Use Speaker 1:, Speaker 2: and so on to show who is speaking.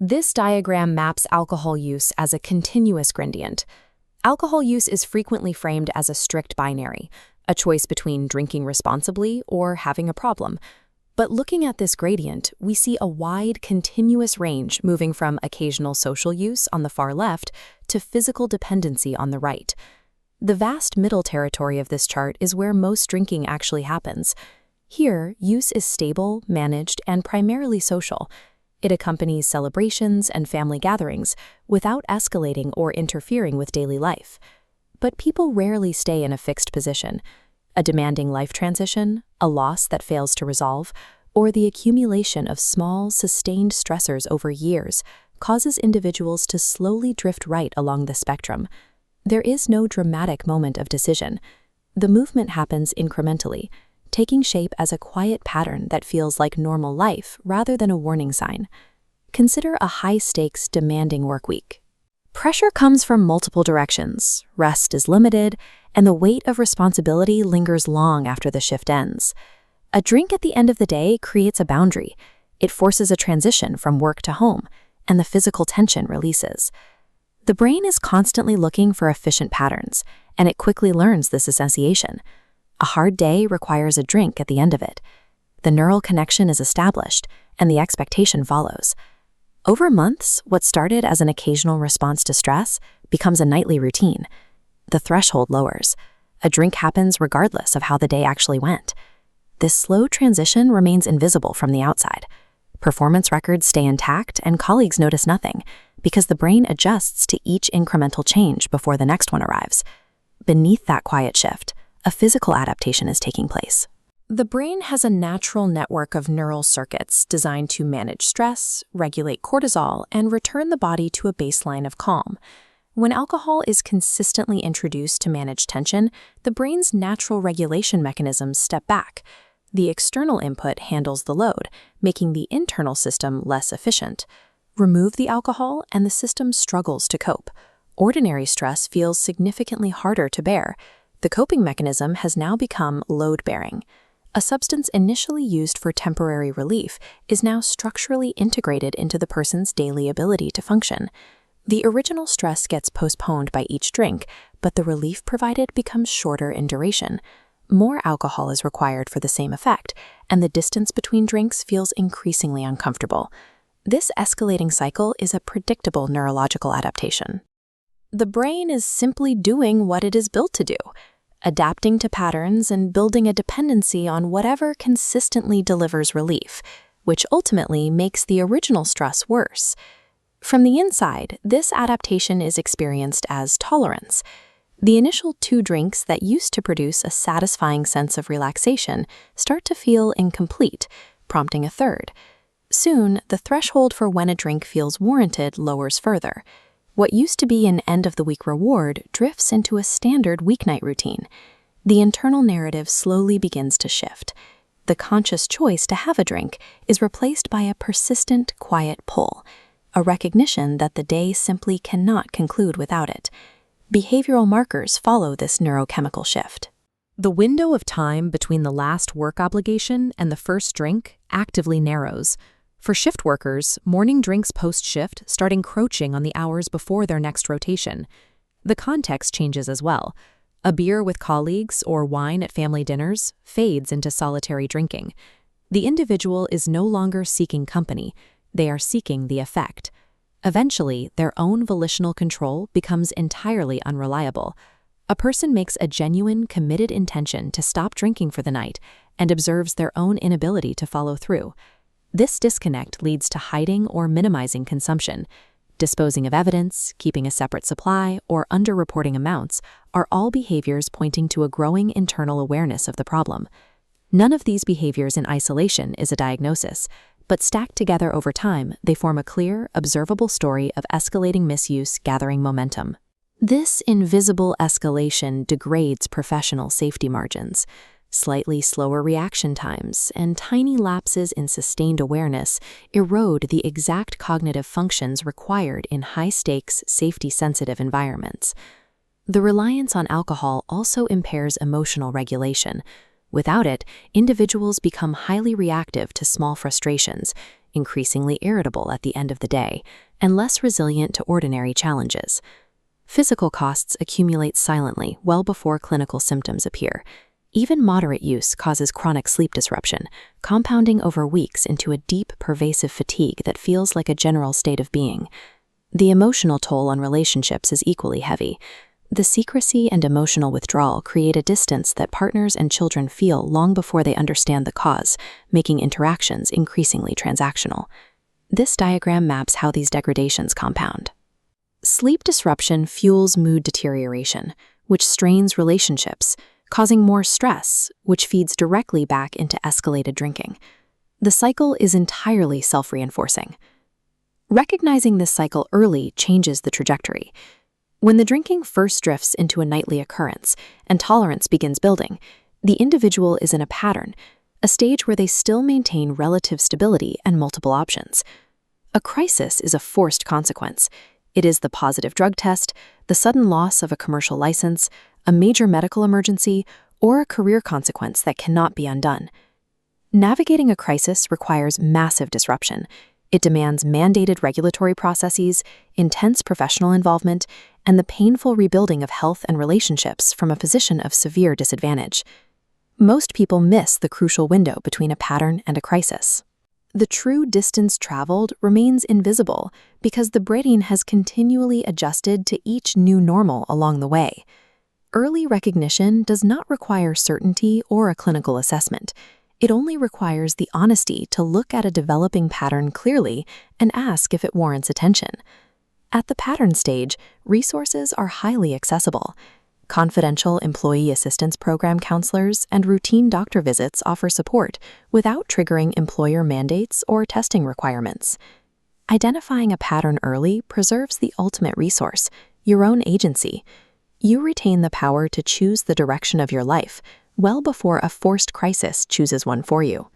Speaker 1: This diagram maps alcohol use as a continuous gradient. Alcohol use is frequently framed as a strict binary, a choice between drinking responsibly or having a problem. But looking at this gradient, we see a wide, continuous range moving from occasional social use on the far left to physical dependency on the right. The vast middle territory of this chart is where most drinking actually happens. Here, use is stable, managed, and primarily social. It accompanies celebrations and family gatherings without escalating or interfering with daily life. But people rarely stay in a fixed position. A demanding life transition, a loss that fails to resolve, or the accumulation of small, sustained stressors over years causes individuals to slowly drift right along the spectrum. There is no dramatic moment of decision. The movement happens incrementally, taking shape as a quiet pattern that feels like normal life rather than a warning sign. Consider a high-stakes, demanding work week. Pressure comes from multiple directions, rest is limited, and the weight of responsibility lingers long after the shift ends. A drink at the end of the day creates a boundary. It forces a transition from work to home, and the physical tension releases. The brain is constantly looking for efficient patterns, and it quickly learns this association. A hard day requires a drink at the end of it. The neural connection is established, and the expectation follows. Over months, what started as an occasional response to stress becomes a nightly routine. The threshold lowers. A drink happens regardless of how the day actually went. This slow transition remains invisible from the outside. Performance records stay intact, and colleagues notice nothing, because the brain adjusts to each incremental change before the next one arrives. Beneath that quiet shift, a physical adaptation is taking place. The brain has a natural network of neural circuits designed to manage stress, regulate cortisol, and return the body to a baseline of calm. When alcohol is consistently introduced to manage tension, the brain's natural regulation mechanisms step back. The external input handles the load, making the internal system less efficient. Remove the alcohol, and the system struggles to cope. Ordinary stress feels significantly harder to bear. The coping mechanism has now become load-bearing. A substance initially used for temporary relief is now structurally integrated into the person's daily ability to function. The original stress gets postponed by each drink, but the relief provided becomes shorter in duration. More alcohol is required for the same effect, and the distance between drinks feels increasingly uncomfortable. This escalating cycle is a predictable neurological adaptation. The brain is simply doing what it is built to do, adapting to patterns and building a dependency on whatever consistently delivers relief, which ultimately makes the original stress worse. From the inside, this adaptation is experienced as tolerance. The initial 2 drinks that used to produce a satisfying sense of relaxation start to feel incomplete, prompting a third. Soon, the threshold for when a drink feels warranted lowers further. What used to be an end-of-the-week reward drifts into a standard weeknight routine. The internal narrative slowly begins to shift. The conscious choice to have a drink is replaced by a persistent, quiet pull, a recognition that the day simply cannot conclude without it. Behavioral markers follow this neurochemical shift. The window of time between the last work obligation and the first drink actively narrows. For shift workers, morning drinks post-shift start encroaching on the hours before their next rotation. The context changes as well. A beer with colleagues or wine at family dinners fades into solitary drinking. The individual is no longer seeking company. They are seeking the effect. Eventually, their own volitional control becomes entirely unreliable. A person makes a genuine, committed intention to stop drinking for the night and observes their own inability to follow through. This disconnect leads to hiding or minimizing consumption. Disposing of evidence, keeping a separate supply, or underreporting amounts are all behaviors pointing to a growing internal awareness of the problem. None of these behaviors in isolation is a diagnosis, but stacked together over time, they form a clear, observable story of escalating misuse gathering momentum. This invisible escalation degrades professional safety margins. Slightly slower reaction times and tiny lapses in sustained awareness erode the exact cognitive functions required in high-stakes, safety-sensitive environments. The reliance on alcohol also impairs emotional regulation. Without it, individuals become highly reactive to small frustrations, increasingly irritable at the end of the day, and less resilient to ordinary challenges. Physical costs accumulate silently well before clinical symptoms appear. Even moderate use causes chronic sleep disruption, compounding over weeks into a deep, pervasive fatigue that feels like a general state of being. The emotional toll on relationships is equally heavy. The secrecy and emotional withdrawal create a distance that partners and children feel long before they understand the cause, making interactions increasingly transactional. This diagram maps how these degradations compound. Sleep disruption fuels mood deterioration, which strains relationships, causing more stress, which feeds directly back into escalated drinking. The cycle is entirely self-reinforcing. Recognizing this cycle early changes the trajectory. When the drinking first drifts into a nightly occurrence and tolerance begins building, the individual is in a pattern, a stage where they still maintain relative stability and multiple options. A crisis is a forced consequence. It is the positive drug test, the sudden loss of a commercial license, a major medical emergency, or a career consequence that cannot be undone. Navigating a crisis requires massive disruption. It demands mandated regulatory processes, intense professional involvement, and the painful rebuilding of health and relationships from a position of severe disadvantage. Most people miss the crucial window between a pattern and a crisis. The true distance traveled remains invisible because the brain has continually adjusted to each new normal along the way. Early recognition does not require certainty or a clinical assessment. It only requires the honesty to look at a developing pattern clearly and ask if it warrants attention. At the pattern stage, resources are highly accessible. Confidential employee assistance program counselors and routine doctor visits offer support without triggering employer mandates or testing requirements. Identifying a pattern early preserves the ultimate resource, your own agency. You retain the power to choose the direction of your life well before a forced crisis chooses one for you.